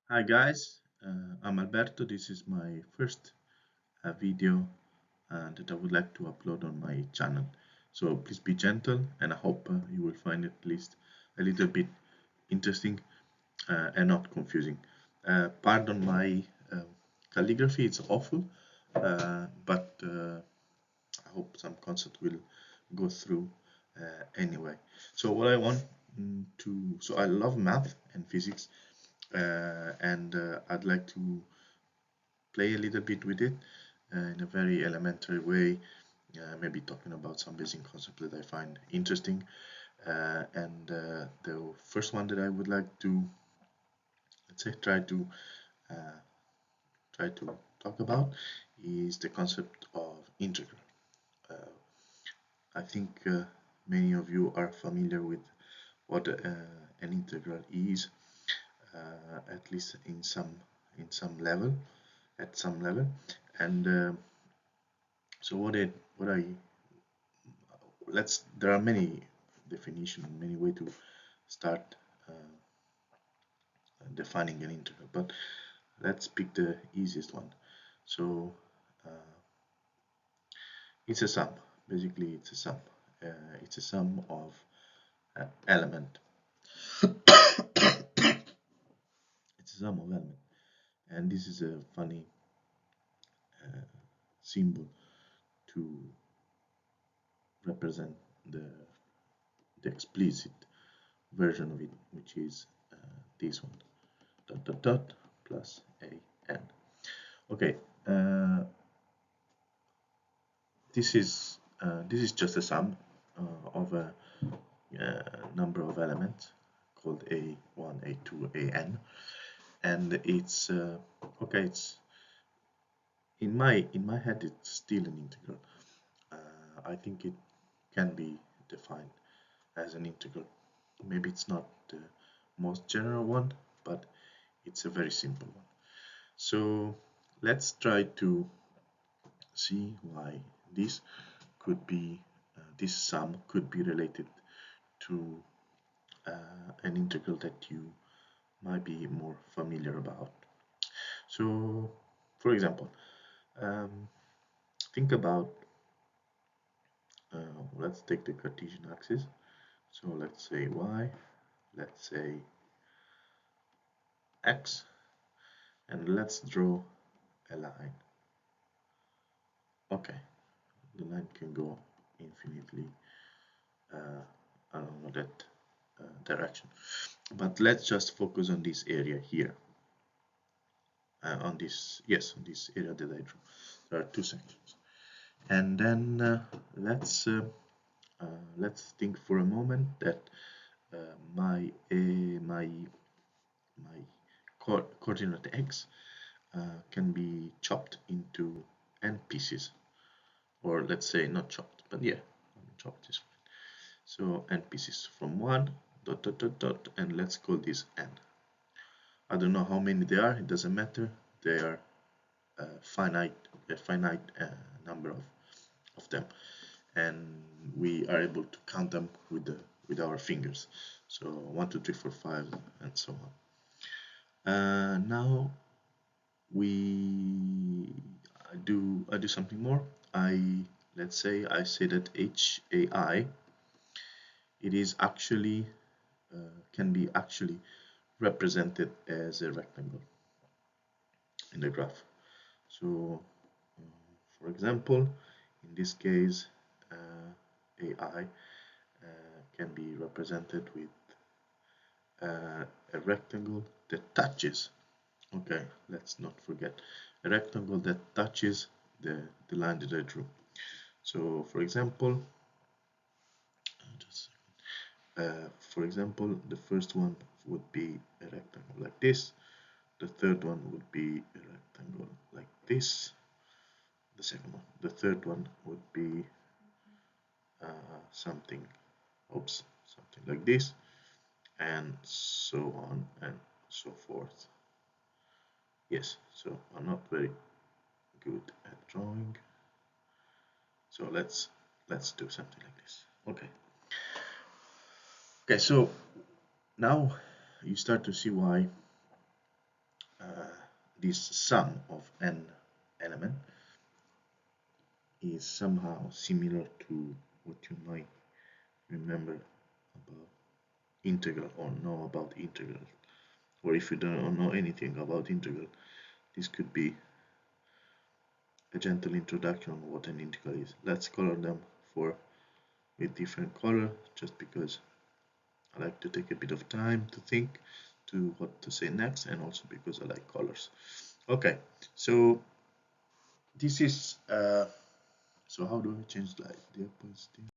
Hi guys, I'm Alberto. This is my first video that I would like to upload on my channel. So please be gentle and I hope you will find it at least a little bit interesting and not confusing. Pardon my calligraphy, it's awful, but I hope some concept will go through anyway. So what I want so I love math and physics and I'd like to play a little bit with it in a very elementary way, maybe talking about some basic concepts that I find interesting. And the first one that I would like to, let's say, uh, try to talk about is the concept of integral. Uh, I think many of you are familiar with what an integral is, at least in some level, at some level, and so what I let's there are many definitions, many way to start defining an integral, but let's pick the easiest one. So uh, it's a sum. Basically, it's a sum. It's a sum of element. It's a sum of element, and this is a funny symbol to represent the the explicit version of it, which is this one, dot dot dot plus a n. Okay, this is just a sum of a number of elements called a1, a2, an, and it's okay. It's in my head. It's still an integral. I think it can be defined as an integral. Maybe it's not the most general one, but it's a very simple one. So let's try to see why this could be this sum could be related to an integral that you might be more familiar about. So, for example, um, think about let's take the Cartesian axis. So let's say y, let's say x, and let's draw a line. Okay, the line can go infinitely along that direction, but let's just focus on this area here. On this area that I drew. There are two sections, and then let's think for a moment that my coordinate x can be chopped into n pieces, or let's say not chopped, but yeah, chopped is fine. So n pieces from 1 dot dot dot dot, and let's call this n. I don't know how many there are, it doesn't matter. They are a finite number of them, and we are able to count them with our fingers. So 1, 2, 3, 4, 5, and so on. Now I do something more. Let's say I say that HAI it is actually can be actually represented as a rectangle in the graph. So, for example, in this case, AI can be represented with a rectangle that touches. Okay, let's not forget a rectangle that touches the line that I drew. So, for example, the first one would be a rectangle like this. The third one would be a rectangle like this. The second one. The third one would be something, something like this, and so on and so forth. Yes, so I'm not very good at drawing. So let's do something like this. Okay. Okay, so now you start to see why this sum of n element is somehow similar to what you might remember about integral or know about integral. Or if you don't know anything about integral, this could be a gentle introduction on what an integral is. Let's color them with different color, just because I like to take a bit of time to think to what to say next, and also because I like colors. Okay, so this is so how do I change light? Diapositive.